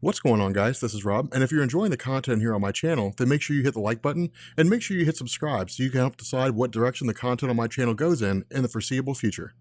What's going on, guys? This is Rob, and if you're enjoying the content here on my channel, then make sure you hit the like button and make sure you hit subscribe so you can help decide what direction the content on my channel goes in the foreseeable future.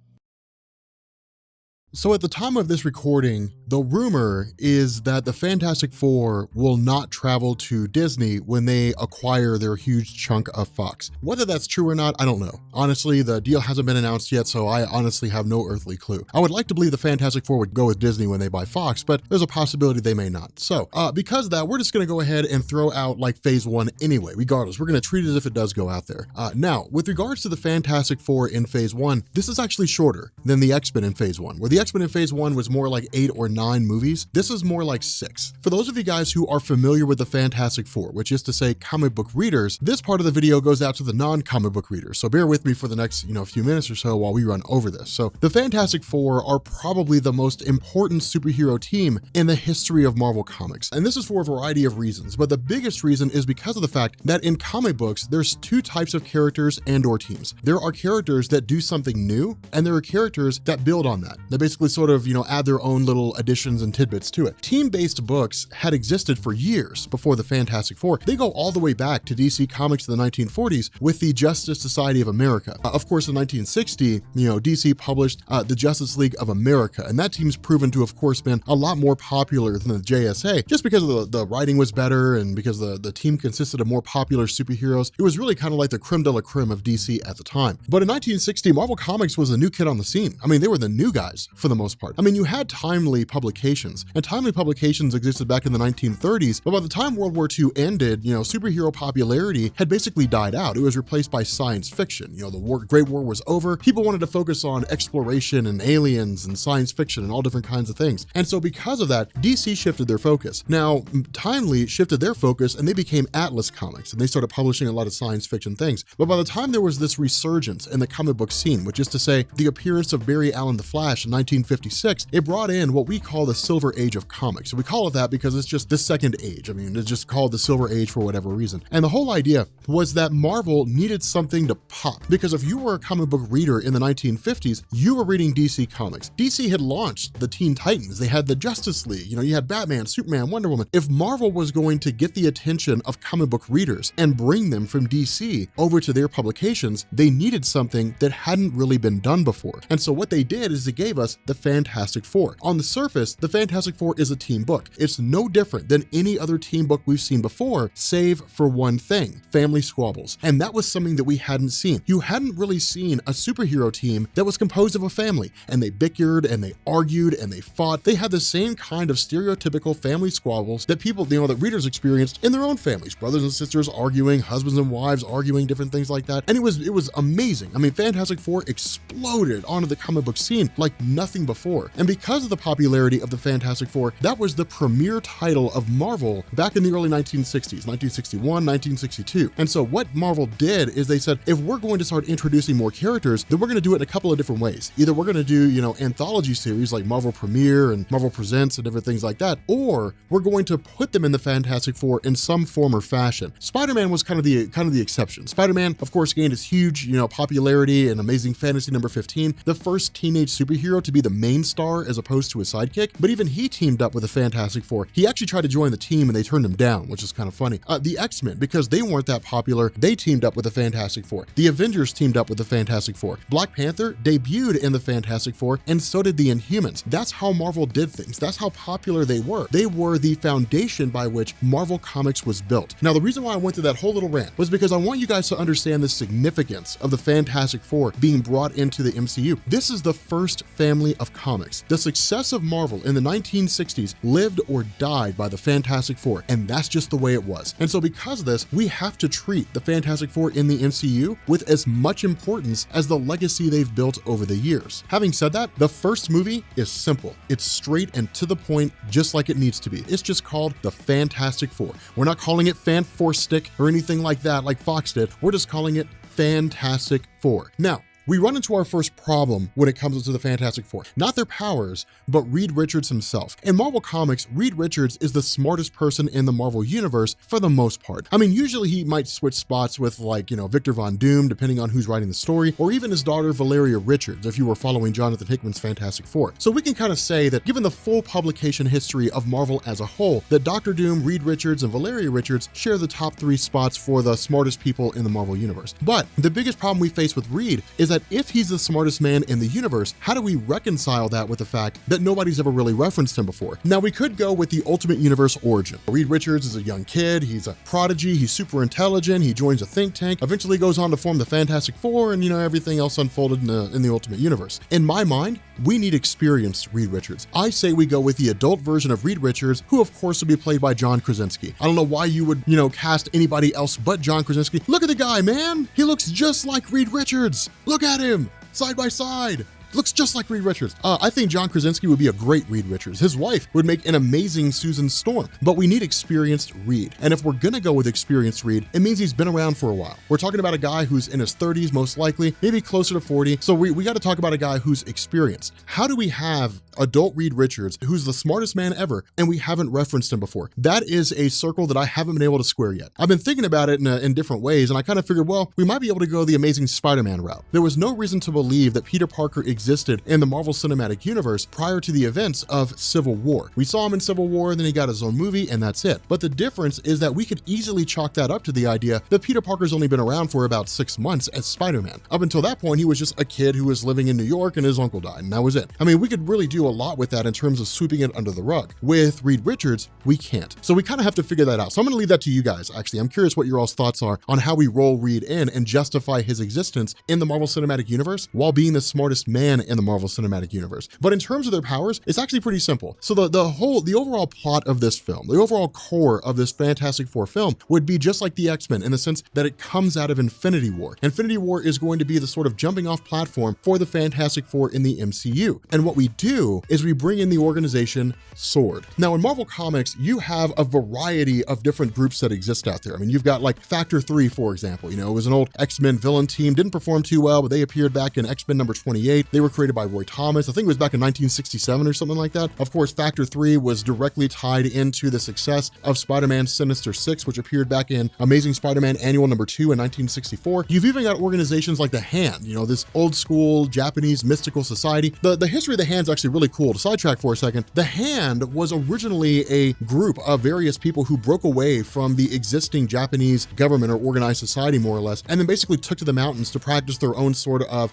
So at the time of this recording, the rumor is that the Fantastic Four will not travel to Disney when they acquire their huge chunk of Fox. Whether that's true or not, I don't know. Honestly, the deal hasn't been announced yet, so I honestly have no earthly clue. I would like to believe the Fantastic Four would go with Disney when they buy Fox, but there's a possibility they may not. So because of that, we're just gonna go ahead and throw out like phase one anyway, regardless. We're gonna treat it as if it does go out there. Now, with regards to the Fantastic Four in phase one, this is actually shorter than the X-Men in phase one, where the X-Men in phase one was more like 8 or 9 movies. This is more like 6. For those of you guys who are familiar with the Fantastic Four, which is to say comic book readers, this part of the video goes out to the non-comic book readers. So bear with me for the next, few minutes or so while we run over this. So the Fantastic Four are probably the most important superhero team in the history of Marvel Comics. And this is for a variety of reasons, but the biggest reason is because of the fact that in comic books, there's 2 types of characters and or teams. There are characters that do something new, and there are characters that build on that. They basically sort of, add their own little additions and tidbits to it. Team-based books had existed for years before the Fantastic Four. They go all the way back to DC Comics in the 1940s with the Justice Society of America. Of course, in 1960, DC published the Justice League of America, and that team's proven to, of course, been a lot more popular than the JSA, just because the writing was better and because the team consisted of more popular superheroes. It was really kind of like the creme de la creme of DC at the time. But in 1960, Marvel Comics was a new kid on the scene. I mean, they were the new guys for the most part. I mean, you had timely publications, and timely publications existed back in the 1930s, but by the time World War II ended, superhero popularity had basically died out. It was replaced by science fiction. The Great War was over. People wanted to focus on exploration and aliens and science fiction and all different kinds of things. And so because of that, DC shifted their focus. Now, Timely shifted their focus and they became Atlas Comics, and they started publishing a lot of science fiction things. But by the time there was this resurgence in the comic book scene, which is to say the appearance of Barry Allen the Flash in 1956, it brought in what we call the Silver Age of comics. So we call it that because it's just the second age. I mean, it's just called the Silver Age for whatever reason. And the whole idea was that Marvel needed something to pop, because if you were a comic book reader in the 1950s, you were reading DC Comics. DC had launched the Teen Titans. They had the Justice League. You had Batman, Superman, Wonder Woman. If Marvel was going to get the attention of comic book readers and bring them from DC over to their publications, they needed something that hadn't really been done before. And so what they did is they gave us the Fantastic Four. On the surface, the Fantastic Four is a team book. It's no different than any other team book we've seen before, save for one thing: family squabbles. And that was something that we hadn't seen. You hadn't really seen a superhero team that was composed of a family, and they bickered and they argued and they fought. They had the same kind of stereotypical family squabbles that people, that readers experienced in their own families, brothers and sisters arguing, husbands and wives arguing, different things like that. And it was amazing. I mean, Fantastic Four exploded onto the comic book scene like nothing before. And because of the popularity of the Fantastic Four, that was the premier title of Marvel back in the early 1960s, 1961, 1962. And so what Marvel did is they said, if we're going to start introducing more characters, then we're going to do it in a couple of different ways. Either we're going to do, anthology series like Marvel Premiere and Marvel Presents and different things like that, or we're going to put them in the Fantastic Four in some form or fashion. Spider-Man was kind of the exception. Spider-Man, of course, gained his huge, popularity in Amazing Fantasy number 15, the first teenage superhero to be the main star as opposed to a sidekick. But even he teamed up with the Fantastic Four. He actually tried to join the team and they turned him down, which is kind of funny. The X-Men, because they weren't that popular, they teamed up with the Fantastic Four. The Avengers teamed up with the Fantastic Four. Black Panther debuted in the Fantastic Four, and so did the Inhumans. That's how Marvel did things. That's how popular they were. They were the foundation by which Marvel Comics was built. Now, the reason why I went through that whole little rant was because I want you guys to understand the significance of the Fantastic Four being brought into the MCU. This is the first family of comics. The success of Marvel in the 1960s lived or died by the Fantastic Four, and that's just the way it was. And so because of this, we have to treat the Fantastic Four in the MCU with as much importance as the legacy they've built over the years. Having said that, the first movie is simple. It's straight and to the point, just like it needs to be. It's just called The Fantastic Four. We're not calling it Fan-Four-Stick or anything like that like Fox did. We're just calling it Fantastic Four. Now, we run into our first problem when it comes to the Fantastic Four. Not their powers, but Reed Richards himself. In Marvel Comics, Reed Richards is the smartest person in the Marvel Universe for the most part. I mean, usually he might switch spots with Victor Von Doom, depending on who's writing the story, or even his daughter Valeria Richards, if you were following Jonathan Hickman's Fantastic Four. So we can kind of say that given the full publication history of Marvel as a whole, that Dr. Doom, Reed Richards, and Valeria Richards share the top 3 spots for the smartest people in the Marvel Universe. But the biggest problem we face with Reed is that if he's the smartest man in the universe, how do we reconcile that with the fact that nobody's ever really referenced him before? Now, we could go with the Ultimate Universe origin. Reed Richards is a young kid, he's a prodigy, he's super intelligent, he joins a think tank, eventually goes on to form the Fantastic Four, and everything else unfolded in the Ultimate Universe. In my mind, we need experienced Reed Richards. I say we go with the adult version of Reed Richards, who of course will be played by John Krasinski. I don't know why you would, cast anybody else but John Krasinski. Look at the guy, man! He looks just like Reed Richards! Look at him! Side by side! Looks just like Reed Richards. I think John Krasinski would be a great Reed Richards. His wife would make an amazing Susan Storm, but we need experienced Reed. And if we're gonna go with experienced Reed, it means he's been around for a while. We're talking about a guy who's in his 30s, most likely, maybe closer to 40. So we gotta talk about a guy who's experienced. How do we have adult Reed Richards, who's the smartest man ever, and we haven't referenced him before? That is a circle that I haven't been able to square yet. I've been thinking about it in different ways, and I kind of figured, well, we might be able to go the Amazing Spider-Man route. There was no reason to believe that Peter Parker existed in the Marvel Cinematic Universe prior to the events of Civil War. We saw him in Civil War, then he got his own movie, and that's it. But the difference is that we could easily chalk that up to the idea that Peter Parker's only been around for about 6 months as Spider-Man. Up until that point, he was just a kid who was living in New York and his uncle died, and that was it. I mean, we could really do a lot with that in terms of sweeping it under the rug. With Reed Richards, we can't. So we kind of have to figure that out. So I'm gonna leave that to you guys, actually. I'm curious what your all's thoughts are on how we roll Reed in and justify his existence in the Marvel Cinematic Universe while being the smartest man in the Marvel Cinematic Universe. But in terms of their powers, it's actually pretty simple. So the overall plot of this film, the overall core of this Fantastic Four film would be just like the X-Men in the sense that it comes out of Infinity War. Infinity War is going to be the sort of jumping off platform for the Fantastic Four in the MCU. And what we do is we bring in the organization SWORD. Now in Marvel Comics, you have a variety of different groups that exist out there. I mean, you've got like Factor 3, for example. It was an old X-Men villain team, didn't perform too well, but they appeared back in X-Men number 28. They were created by Roy Thomas. I think it was back in 1967 or something like that. Of course, Factor 3 was directly tied into the success of Spider-Man Sinister Six, which appeared back in Amazing Spider-Man Annual number 2 in 1964. You've even got organizations like the Hand, this old school Japanese mystical society. The history of the Hand's actually really cool. To sidetrack for a second, the Hand was originally a group of various people who broke away from the existing Japanese government or organized society, more or less, and then basically took to the mountains to practice their own sort of,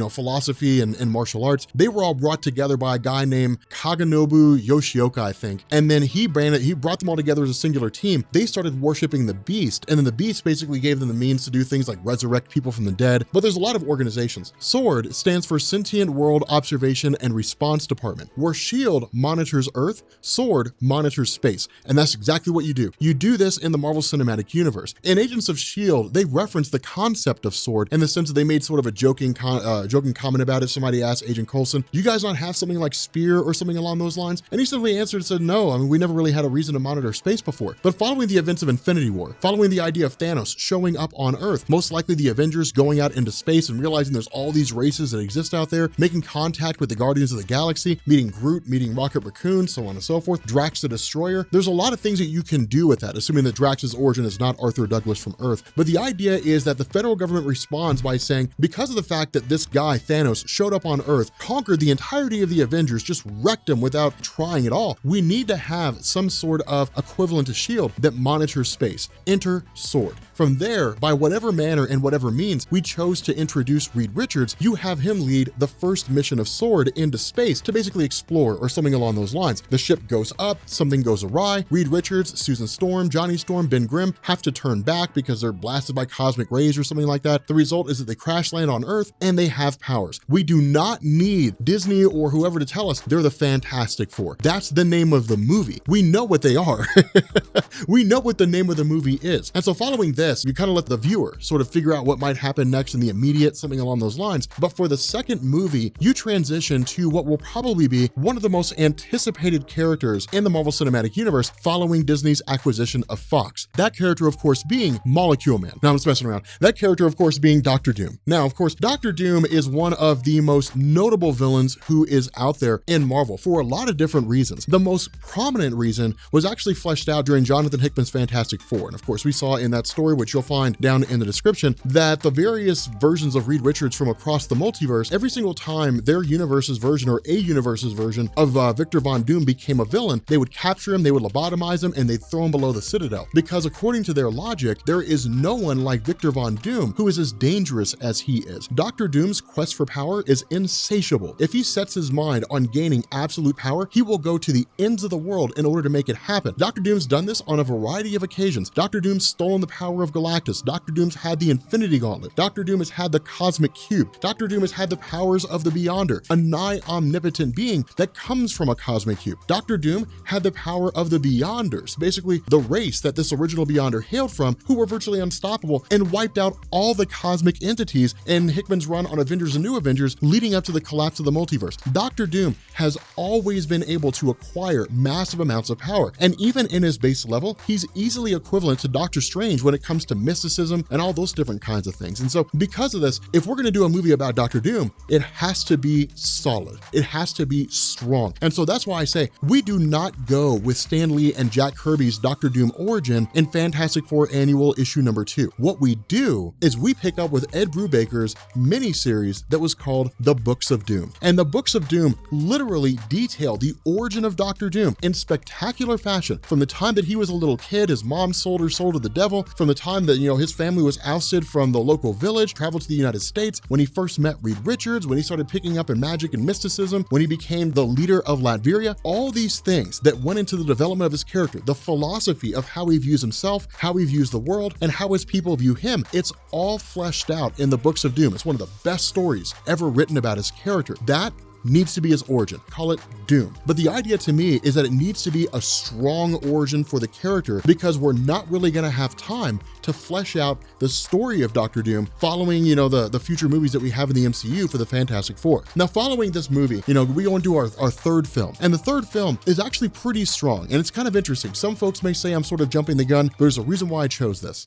philosophy and martial arts. They were all brought together by a guy named Kaganobu Yoshioka, I think. And then he brought them all together as a singular team. They started worshiping the Beast, and then the Beast basically gave them the means to do things like resurrect people from the dead. But there's a lot of organizations. SWORD stands for Sentient World Observation and Response Department. Where SHIELD monitors Earth, SWORD monitors space. And that's exactly what you do. You do this in the Marvel Cinematic Universe. In Agents of SHIELD, they reference the concept of SWORD in the sense that they made sort of a joking comment about it. Somebody asked Agent Coulson, "Do you guys not have something like Spear or something along those lines?" And he simply answered and said, "No, I mean, we never really had a reason to monitor space before." But following the events of Infinity War, following the idea of Thanos showing up on Earth, most likely the Avengers going out into space and realizing there's all these races that exist out there, making contact with the Guardians of the Galaxy, meeting Groot, meeting Rocket Raccoon, so on and so forth, Drax the Destroyer. There's a lot of things that you can do with that, assuming that Drax's origin is not Arthur Douglas from Earth. But the idea is that the federal government responds by saying, because of the fact that this guy, Thanos, showed up on Earth, conquered the entirety of the Avengers, just wrecked them without trying at all, we need to have some sort of equivalent to SHIELD that monitors space. Enter SWORD. From there, by whatever manner and whatever means we chose to introduce Reed Richards, you have him lead the first mission of SWORD into space to basically explore or something along those lines. The ship goes up, something goes awry, Reed Richards, Susan Storm, Johnny Storm, Ben Grimm have to turn back because they're blasted by cosmic rays or something like that. The result is that they crash land on Earth and they have powers. We do not need Disney or whoever to tell us they're the Fantastic Four. That's the name of the movie. We know what they are. We know what the name of the movie is. And so following this, this, you kind of let the viewer sort of figure out what might happen next in the immediate, something along those lines. But for the second movie, you transition to what will probably be one of the most anticipated characters in the Marvel Cinematic Universe following Disney's acquisition of Fox. That character, of course, being Molecule Man. Now I'm just messing around. That character, of course, being Doctor Doom. Now, of course, Doctor Doom is one of the most notable villains who is out there in Marvel for a lot of different reasons. The most prominent reason was actually fleshed out during Jonathan Hickman's Fantastic Four. And of course, we saw in that story, which you'll find down in the description, that the various versions of Reed Richards from across the multiverse, every single time their universe's version or a universe's version of Victor Von Doom became a villain, they would capture him, they would lobotomize him, and they'd throw him below the Citadel. Because according to their logic, there is no one like Victor Von Doom who is as dangerous as he is. Dr. Doom's quest for power is insatiable. If he sets his mind on gaining absolute power, he will go to the ends of the world in order to make it happen. Dr. Doom's done this on a variety of occasions. Dr. Doom's stolen the power of Galactus. Dr. Doom's had the Infinity Gauntlet. Dr. Doom has had the Cosmic Cube. Dr. Doom has had the powers of the Beyonder, a nigh omnipotent being that comes from a Cosmic Cube. Dr. Doom had the power of the Beyonders, basically the race that this original Beyonder hailed from, who were virtually unstoppable and wiped out all the cosmic entities in Hickman's run on Avengers and New Avengers leading up to the collapse of the multiverse. Dr. Doom has always been able to acquire massive amounts of power, and even in his base level, he's easily equivalent to Doctor Strange when it comes to mysticism and all those different kinds of things. And so because of this, if we're going to do a movie about Dr. Doom, it has to be solid. It has to be strong. And so that's why I say we do not go with Stan Lee and Jack Kirby's Dr. Doom origin in Fantastic Four Annual Issue number 2. What we do is we pick up with Ed Brubaker's miniseries that was called The Books of Doom. And the Books of Doom literally detail the origin of Dr. Doom in spectacular fashion. From the time that he was a little kid, his mom sold her soul to the devil, from the time that, his family was ousted from the local village, traveled to the United States, when he first met Reed Richards, when he started picking up in magic and mysticism, when he became the leader of Latveria, all these things that went into the development of his character, the philosophy of how he views himself, how he views the world, and how his people view him, it's all fleshed out in the Books of Doom. It's one of the best stories ever written about his character. That needs to be his origin. Call it Doom. But the idea to me is that it needs to be a strong origin for the character, because we're not really going to have time to flesh out the story of Dr. Doom following, the future movies that we have in the MCU for the Fantastic Four. Now, following this movie, we go into our third film, and the third film is actually pretty strong, and it's kind of interesting. Some folks may say I'm sort of jumping the gun, but there's a reason why I chose this.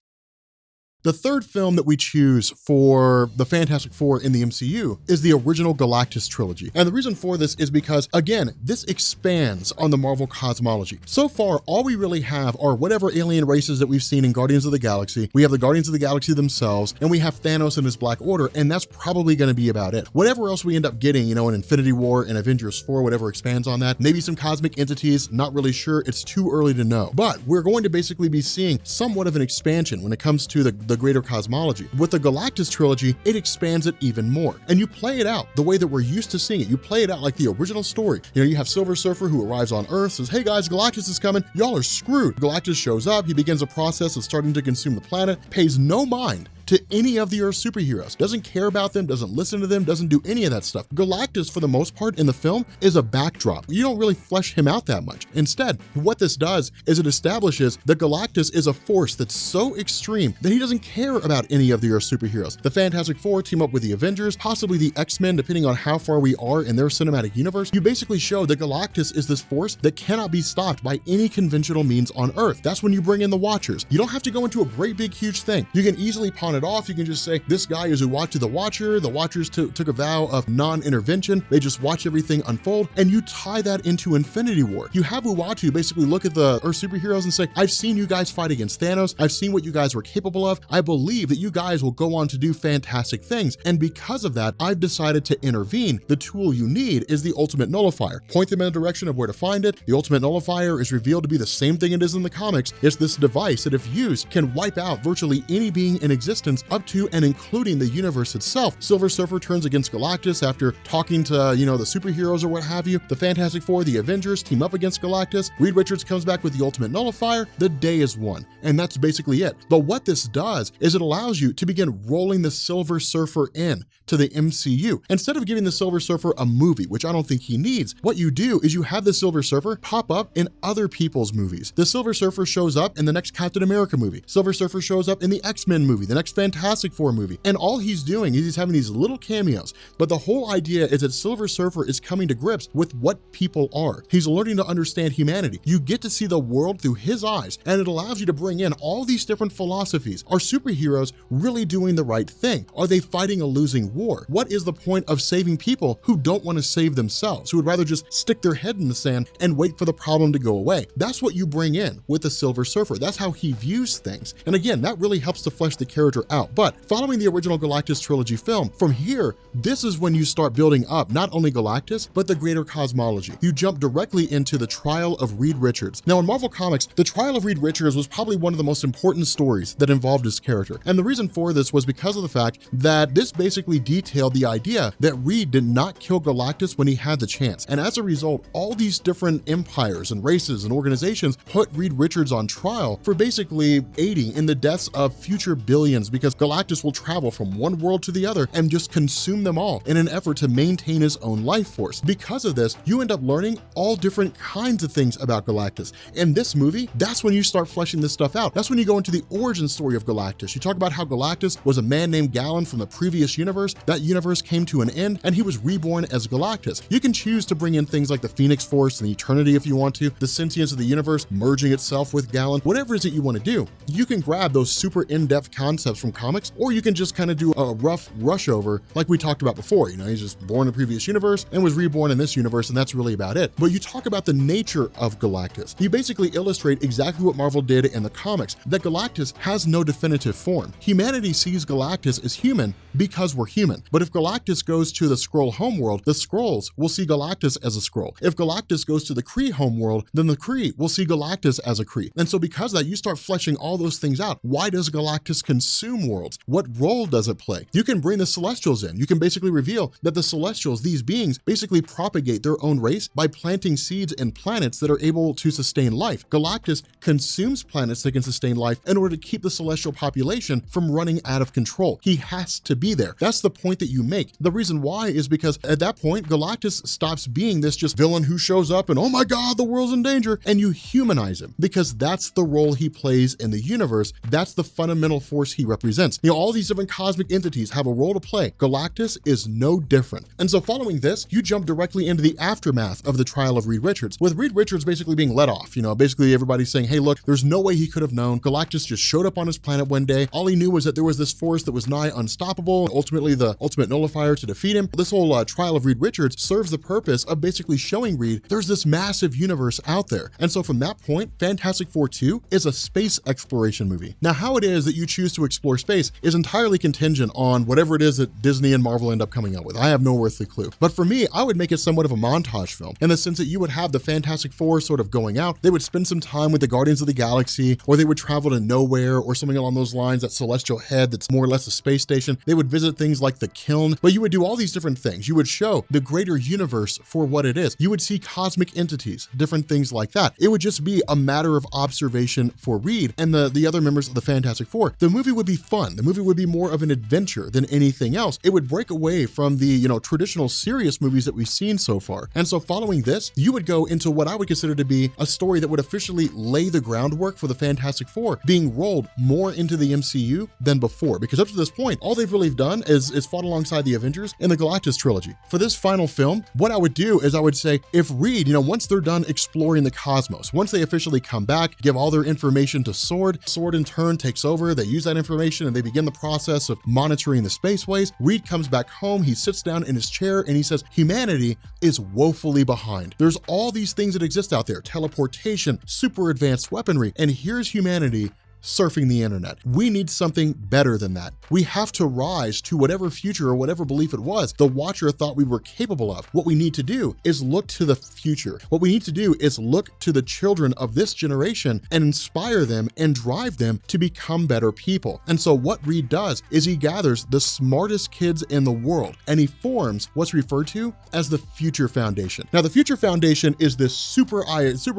The third film that we choose for the Fantastic Four in the MCU is the original Galactus trilogy. And the reason for this is because, again, this expands on the Marvel cosmology. So far, all we really have are whatever alien races that we've seen in Guardians of the Galaxy. We have the Guardians of the Galaxy themselves, and we have Thanos and his Black Order, and that's probably going to be about it. Whatever else we end up getting, in Infinity War and Avengers 4, whatever expands on that, maybe some cosmic entities, not really sure. It's too early to know. But we're going to basically be seeing somewhat of an expansion when it comes to the greater cosmology. With the Galactus trilogy, it expands it even more. And you play it out the way that we're used to seeing it. You play it out like the original story. You have Silver Surfer who arrives on Earth, says, hey guys, Galactus is coming. Y'all are screwed. Galactus shows up. He begins a process of starting to consume the planet, pays no mind to any of the Earth superheroes, doesn't care about them, doesn't listen to them, doesn't do any of that stuff. Galactus, for the most part in the film, is a backdrop. You don't really flesh him out that much. Instead, what this does is it establishes that Galactus is a force that's so extreme that he doesn't care about any of the Earth superheroes. The Fantastic Four team up with the Avengers, possibly the X-Men, depending on how far we are in their cinematic universe. You basically show that Galactus is this force that cannot be stopped by any conventional means on Earth. That's when you bring in the Watchers. You don't have to go into a great big huge thing. You can easily pawn it off. You can just say, this guy is Uatu the Watcher. The Watchers took a vow of non-intervention. They just watch everything unfold, and you tie that into Infinity War. You have Uatu basically look at the Earth superheroes and say, I've seen you guys fight against Thanos. I've seen what you guys were capable of. I believe that you guys will go on to do fantastic things. And because of that, I've decided to intervene. The tool you need is the Ultimate Nullifier. Point them in a direction of where to find it. The Ultimate Nullifier is revealed to be the same thing it is in the comics. It's this device that, if used, can wipe out virtually any being in existence existence up to and including the universe itself. Silver Surfer turns against Galactus after talking to, the superheroes or what have you. The Fantastic Four, the Avengers team up against Galactus. Reed Richards comes back with the ultimate nullifier. The day is won. And that's basically it. But what this does is it allows you to begin rolling the Silver Surfer in to the MCU. Instead of giving the Silver Surfer a movie, which I don't think he needs, what you do is you have the Silver Surfer pop up in other people's movies. The Silver Surfer shows up in the next Captain America movie. Silver Surfer shows up in the X-Men movie, the next Fantastic Four movie. And all he's doing is he's having these little cameos. But the whole idea is that Silver Surfer is coming to grips with what people are. He's learning to understand humanity. You get to see the world through his eyes, and it allows you to bring in all these different philosophies. Are superheroes really doing the right thing? Are they fighting a losing war? What is the point of saving people who don't want to save themselves, who would rather just stick their head in the sand and wait for the problem to go away? That's what you bring in with the Silver Surfer. That's how he views things. And again, that really helps to flesh the character out. But following the original Galactus trilogy film, from here, this is when you start building up not only Galactus, but the greater cosmology. You jump directly into the trial of Reed Richards. Now in Marvel Comics, the trial of Reed Richards was probably one of the most important stories that involved his character. And the reason for this was because of the fact that this basically detailed the idea that Reed did not kill Galactus when he had the chance. And as a result, all these different empires and races and organizations put Reed Richards on trial for basically aiding in the deaths of future billions, because Galactus will travel from one world to the other and just consume them all in an effort to maintain his own life force. Because of this, you end up learning all different kinds of things about Galactus. In this movie, that's when you start fleshing this stuff out. That's when you go into the origin story of Galactus. You talk about how Galactus was a man named Gallon from the previous universe. That universe came to an end and he was reborn as Galactus. You can choose to bring in things like the Phoenix Force and Eternity if you want to, the sentience of the universe merging itself with Gallon, whatever it is that you want to do. You can grab those super in-depth concepts from comics, or you can just kind of do a rough rush over like we talked about before. He's just born in the previous universe and was reborn in this universe, and that's really about it. But you talk about the nature of Galactus. You basically illustrate exactly what Marvel did in the comics, that Galactus has no definitive form. Humanity sees Galactus as human because we're human. But if Galactus goes to the Skrull homeworld, the Skrulls will see Galactus as a Skrull. If Galactus goes to the Kree homeworld, then the Kree will see Galactus as a Kree. And so because of that, you start fleshing all those things out. Why does Galactus consume worlds? What role does it play? You can bring the Celestials in. You can basically reveal that the Celestials, these beings, basically propagate their own race by planting seeds in planets that are able to sustain life. Galactus consumes planets that can sustain life in order to keep the celestial population from running out of control. He has to be there. That's the point that you make. The reason why is because at that point, Galactus stops being this just villain who shows up and, oh my God, the world's in danger, and you humanize him, because that's the role he plays in the universe. That's the fundamental force he represents. All these different cosmic entities have a role to play. Galactus is no different. And so following this, you jump directly into the aftermath of the trial of Reed Richards, with Reed Richards basically being let off. Basically everybody's saying, hey, look, there's no way he could have known. Galactus just showed up on his planet one day. All he knew was that there was this force that was nigh unstoppable, and ultimately the ultimate nullifier to defeat him. This whole trial of Reed Richards serves the purpose of basically showing Reed there's this massive universe out there. And so from that point, Fantastic Four 2 is a space exploration movie. Now, how it is that you choose to explore space is entirely contingent on whatever it is that Disney and Marvel end up coming out with. I have no earthly clue. But for me, I would make it somewhat of a montage film, in the sense that you would have the Fantastic Four sort of going out. They would spend some time with the Guardians of the Galaxy, or they would travel to nowhere or something along those lines, that celestial head that's more or less a space station. They would visit things like the kiln, but you would do all these different things. You would show the greater universe for what it is. You would see cosmic entities, different things like that. It would just be a matter of observation for Reed and the other members of the Fantastic Four. The movie would be fun. The movie would be more of an adventure than anything else. It would break away from the, traditional serious movies that we've seen so far. And so following this, you would go into what I would consider to be a story that would officially lay the groundwork for the Fantastic Four being rolled more into the MCU than before. Because up to this point, all they've really done is fought alongside the Avengers in the Galactus trilogy. For this final film, what I would do is I would say, if Reed, once they're done exploring the cosmos, once they officially come back, give all their information to Sword in turn takes over, they use that information and they begin the process of monitoring the spaceways. Reed comes back home, he sits down in his chair and he says, humanity is woefully behind. There's all these things that exist out there, teleportation, super advanced weaponry, and here's humanity surfing the internet. We need something better than that. We have to rise to whatever future or whatever belief it was the Watcher thought we were capable of. What we need to do is look to the future. What we need to do is look to the children of this generation and inspire them and drive them to become better people. And so what Reed does is he gathers the smartest kids in the world and he forms what's referred to as the Future Foundation. Now, the Future Foundation is this super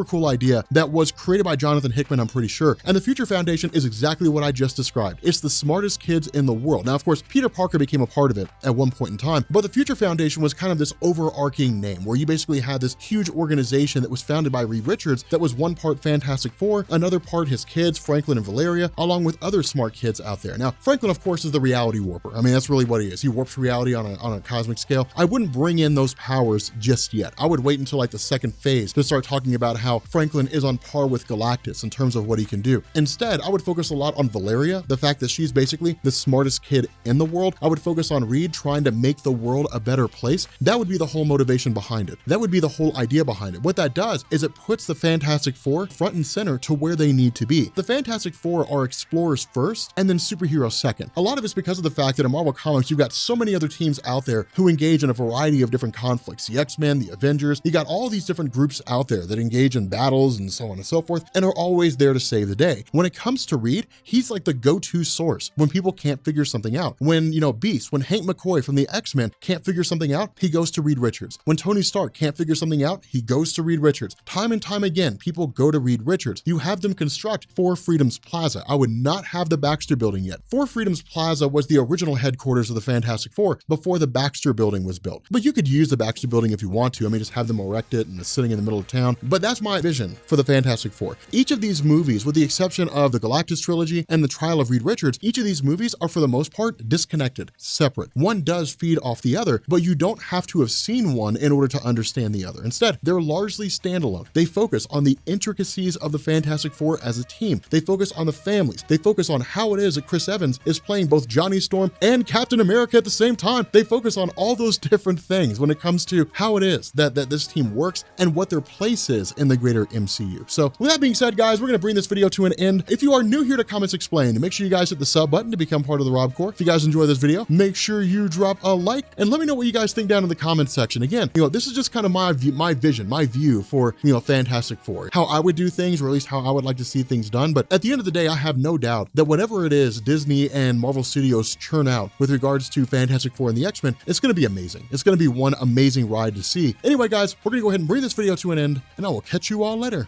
cool idea that was created by Jonathan Hickman, I'm pretty sure. And the Future Foundation is exactly what I just described. It's the smartest kids in the world. Now, of course, Peter Parker became a part of it at one point in time, but the Future Foundation was kind of this overarching name where you basically had this huge organization that was founded by Reed Richards that was one part Fantastic Four, another part his kids, Franklin and Valeria, along with other smart kids out there. Now, Franklin, of course, is the reality warper. I mean, that's really what he is. He warps reality on a cosmic scale. I wouldn't bring in those powers just yet. I would wait until like the second phase to start talking about how Franklin is on par with Galactus in terms of what he can do. Instead, I would focus a lot on Valeria, the fact that she's basically the smartest kid in the world. I would focus on Reed trying to make the world a better place. That would be the whole motivation behind it. That would be the whole idea behind it. What that does is it puts the Fantastic Four front and center to where they need to be. The Fantastic Four are explorers first and then superheroes second. A lot of it's because of the fact that in Marvel Comics, you've got so many other teams out there who engage in a variety of different conflicts. The X-Men, the Avengers, you got all these different groups out there that engage in battles and so on and so forth, and are always there to save the day. When it comes to Reed, he's like the go-to source when people can't figure something out. When, Beast, when Hank McCoy from the X-Men can't figure something out, he goes to Reed Richards. When Tony Stark can't figure something out, he goes to Reed Richards. Time and time again, people go to Reed Richards. You have them construct Four Freedoms Plaza. I would not have the Baxter Building yet. Four Freedoms Plaza was the original headquarters of the Fantastic Four before the Baxter Building was built. But you could use the Baxter Building if you want to. I mean, just have them erect it and it's sitting in the middle of town. But that's my vision for the Fantastic Four. Each of these movies, with the exception of the Galactus trilogy and the Trial of Reed Richards, each of these movies are for the most part disconnected, separate. One does feed off the other, but you don't have to have seen one in order to understand the other. Instead, they're largely standalone. They focus on the intricacies of the Fantastic Four as a team. They focus on the families. They focus on how it is that Chris Evans is playing both Johnny Storm and Captain America at the same time. They focus on all those different things when it comes to how it is that this team works and what their place is in the greater MCU. So with that being said, guys, we're going to bring this video to an end. If you are new here to Comics Explained, make sure you guys hit the sub button to become part of the Rob Corps. If you guys enjoy this video, make sure you drop a like and let me know what you guys think down in the comments section. Again, this is just kind of my vision, my view for, Fantastic Four, how I would do things, or at least how I would like to see things done. But at the end of the day, I have no doubt that whatever it is Disney and Marvel Studios churn out with regards to Fantastic Four and the X-Men, it's going to be amazing. It's going to be one amazing ride to see. Anyway, guys, we're going to go ahead and bring this video to an end, and I will catch you all later.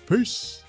Peace.